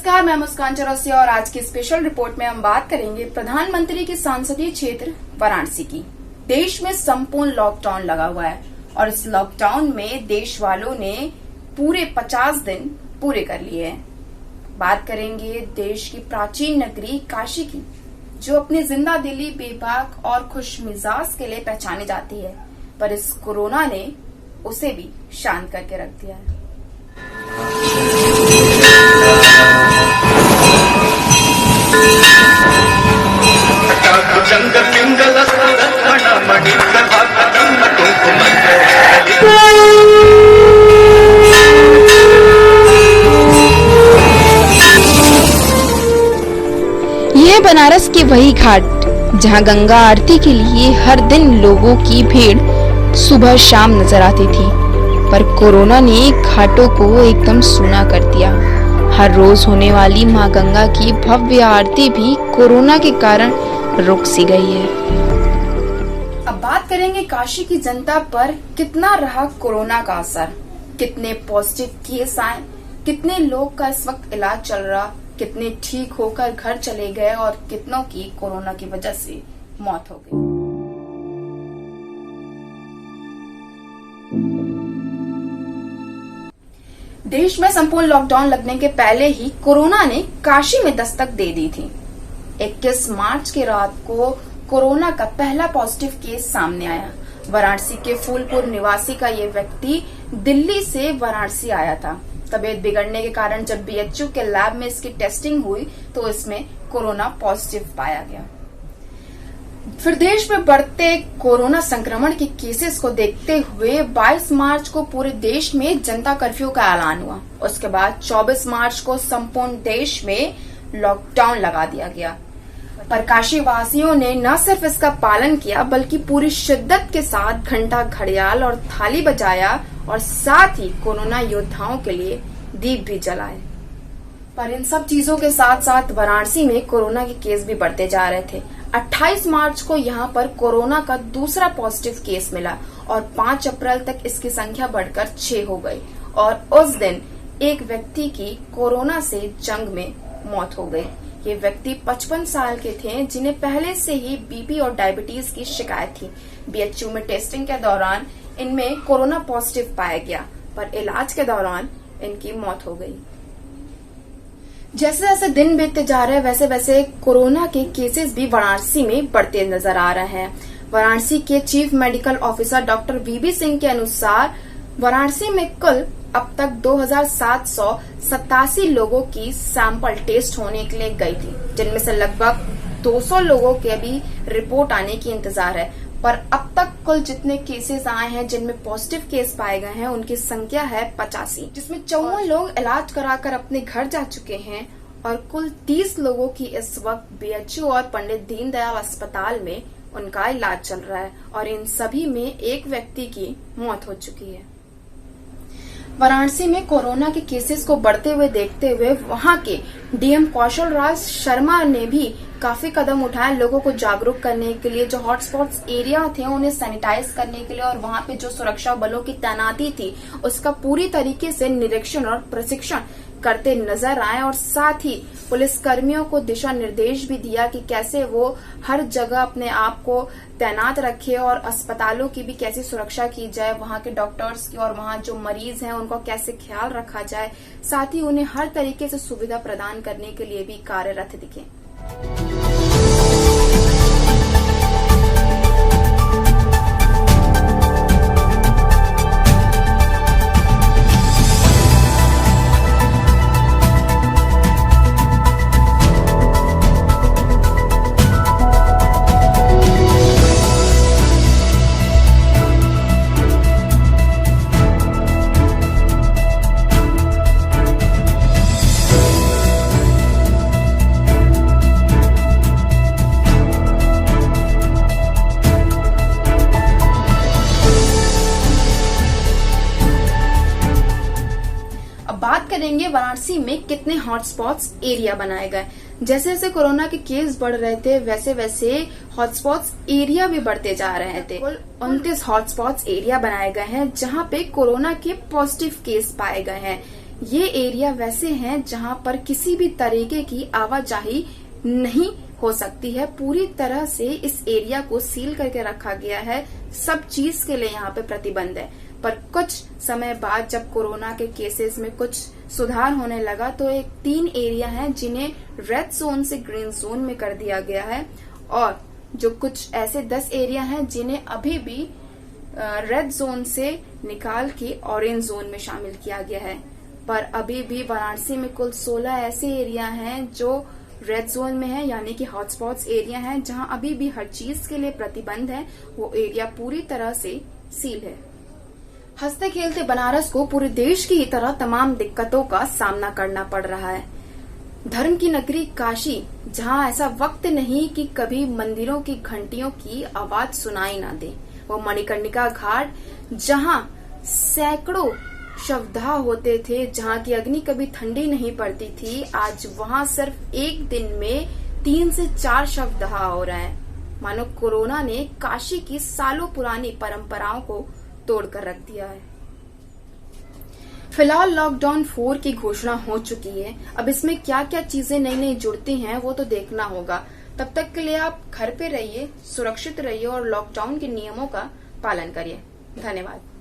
नमस्कार, मैं मुस्कान चौरसिया और आज की स्पेशल रिपोर्ट में हम बात करेंगे प्रधानमंत्री के संसदीय क्षेत्र वाराणसी की। देश में संपूर्ण लॉकडाउन लगा हुआ है और इस लॉकडाउन में देश वालों ने पूरे 50 दिन पूरे कर लिए हैं। बात करेंगे देश की प्राचीन नगरी काशी की, जो अपनी जिंदा दिली, बेबाक और खुश मिजाज के लिए पहचानी जाती है, पर इस कोरोना ने उसे भी शांत करके रख दिया है। यह बनारस के वही घाट जहां गंगा आरती के लिए हर दिन लोगों की भीड़ सुबह शाम नजर आती थी, पर कोरोना ने घाटों को एकदम सूना कर दिया। हर रोज होने वाली मां गंगा की भव्य आरती भी कोरोना के कारण रुक सी गई है। अब बात करेंगे काशी की जनता पर कितना रहा कोरोना का असर, कितने पॉजिटिव केस आए, कितने लोग का इस वक्त इलाज चल रहा, कितने ठीक होकर घर चले गए और कितनों की कोरोना की वजह से मौत हो गई। देश में संपूर्ण लॉकडाउन लगने के पहले ही कोरोना ने काशी में दस्तक दे दी थी। 21 मार्च की रात को कोरोना का पहला पॉजिटिव केस सामने आया। वाराणसी के फूलपुर निवासी का ये व्यक्ति दिल्ली से वाराणसी आया था। तबीयत बिगड़ने के कारण जब बीएचयू के लैब में इसकी टेस्टिंग हुई तो इसमें कोरोना पॉजिटिव पाया गया। फिर देश में बढ़ते कोरोना संक्रमण के केसेस को देखते हुए 22 मार्च को पूरे देश में जनता कर्फ्यू का ऐलान हुआ। उसके बाद 24 मार्च को संपूर्ण देश में लॉकडाउन लगा दिया गया। पर काशी वासियों ने न सिर्फ इसका पालन किया बल्कि पूरी शिद्दत के साथ घंटा, घड़ियाल और थाली बजाया और साथ ही कोरोना योद्धाओं के लिए दीप भी जलाए। पर इन सब चीजों के साथ साथ वाराणसी में कोरोना के केस भी बढ़ते जा रहे थे। 28 मार्च को यहाँ पर कोरोना का दूसरा पॉजिटिव केस मिला और 5 अप्रैल तक इसकी संख्या बढ़कर 6 हो गई और उस दिन एक व्यक्ति की कोरोना से जंग में मौत हो गई। ये व्यक्ति 55 साल के थे, जिन्हें पहले से ही बीपी और डायबिटीज की शिकायत थी। बीएचयू में टेस्टिंग के दौरान इनमें कोरोना पॉजिटिव पाया गया, पर इलाज के दौरान इनकी मौत हो गई। जैसे जैसे दिन बीतते जा रहे हैं वैसे वैसे कोरोना के केसेस भी वाराणसी में बढ़ते नजर आ रहे हैं। वाराणसी के चीफ मेडिकल ऑफिसर डॉक्टर वीबी सिंह के अनुसार वाराणसी में कुल अब तक 2787 लोगों की सैंपल टेस्ट होने के लिए गई थी, जिनमें से लगभग 200 लोगों के अभी रिपोर्ट आने की इंतजार है। पर अब तक कुल जितने केसेस आए हैं जिनमें पॉजिटिव केस पाए गए हैं उनकी संख्या है 85, जिसमें 54 लोग इलाज कराकर अपने घर जा चुके हैं और कुल 30 लोगों की इस वक्त बीएचयू और पंडित दीनदयाल अस्पताल में उनका इलाज चल रहा है और इन सभी में एक व्यक्ति की मौत हो चुकी है। वाराणसी में कोरोना के केसेस को बढ़ते हुए देखते हुए वहां के डीएम कौशल राज शर्मा ने भी काफी कदम उठाए लोगों को जागरूक करने के लिए। जो हॉटस्पॉट्स एरिया थे उन्हें सैनिटाइज करने के लिए और वहां पे जो सुरक्षा बलों की तैनाती थी उसका पूरी तरीके से निरीक्षण और प्रशिक्षण करते नजर आए और साथ ही पुलिस कर्मियों को दिशा निर्देश भी दिया कि कैसे वो हर जगह अपने आप को तैनात रखे और अस्पतालों की भी कैसे सुरक्षा की जाए, वहां के डॉक्टर्स की और वहां जो मरीज हैं उनको कैसे ख्याल रखा जाए, साथ ही उन्हें हर तरीके से सुविधा प्रदान करने के लिए भी कार्यरत दिखे। बात करेंगे वाराणसी में कितने हॉटस्पॉट्स एरिया बनाए गए। जैसे जैसे कोरोना के केस बढ़ रहे थे वैसे वैसे हॉटस्पॉट्स एरिया भी बढ़ते जा रहे थे। कुल 29 हॉटस्पॉट्स एरिया बनाए गए हैं जहां पे कोरोना के पॉजिटिव केस पाए गए हैं। ये एरिया वैसे हैं जहां पर किसी भी तरीके की आवाजाही नहीं हो सकती है। पूरी तरह से इस एरिया को सील करके रखा गया है। सब चीज के लिए यहाँ पे प्रतिबंध है। पर कुछ समय बाद जब कोरोना के केसेस में कुछ सुधार होने लगा तो एक 3 एरिया हैं जिन्हें रेड जोन से ग्रीन जोन में कर दिया गया है, और जो कुछ ऐसे 10 एरिया हैं जिन्हें अभी भी रेड जोन से निकाल के ऑरेंज जोन में शामिल किया गया है। पर अभी भी वाराणसी में कुल 16 ऐसे एरिया हैं जो रेड जोन में है, यानी कि हॉटस्पॉट्स एरिया हैं, जहां अभी भी हर चीज के लिए प्रतिबंध है। वो एरिया पूरी तरह से सील है। हंसते खेलते बनारस को पूरे देश की ही तरह तमाम दिक्कतों का सामना करना पड़ रहा है। धर्म की नगरी काशी, जहां ऐसा वक्त नहीं कि कभी मंदिरों की घंटियों की आवाज सुनाई ना दे। वो मणिकर्णिका घाट, जहां सैकड़ों शवदाह होते थे, जहां की अग्नि कभी ठंडी नहीं पड़ती थी, आज वहां सिर्फ एक दिन में 3 से 4 शवदाह हो रहे हैं। मानो कोरोना ने काशी की सालों पुरानी परंपराओं को तोड़कर रख दिया है। फिलहाल लॉकडाउन 4 की घोषणा हो चुकी है। अब इसमें क्या क्या चीजें नई नई जुड़ती हैं वो तो देखना होगा। तब तक के लिए आप घर पे रहिए, सुरक्षित रहिए और लॉकडाउन के नियमों का पालन करिए। धन्यवाद।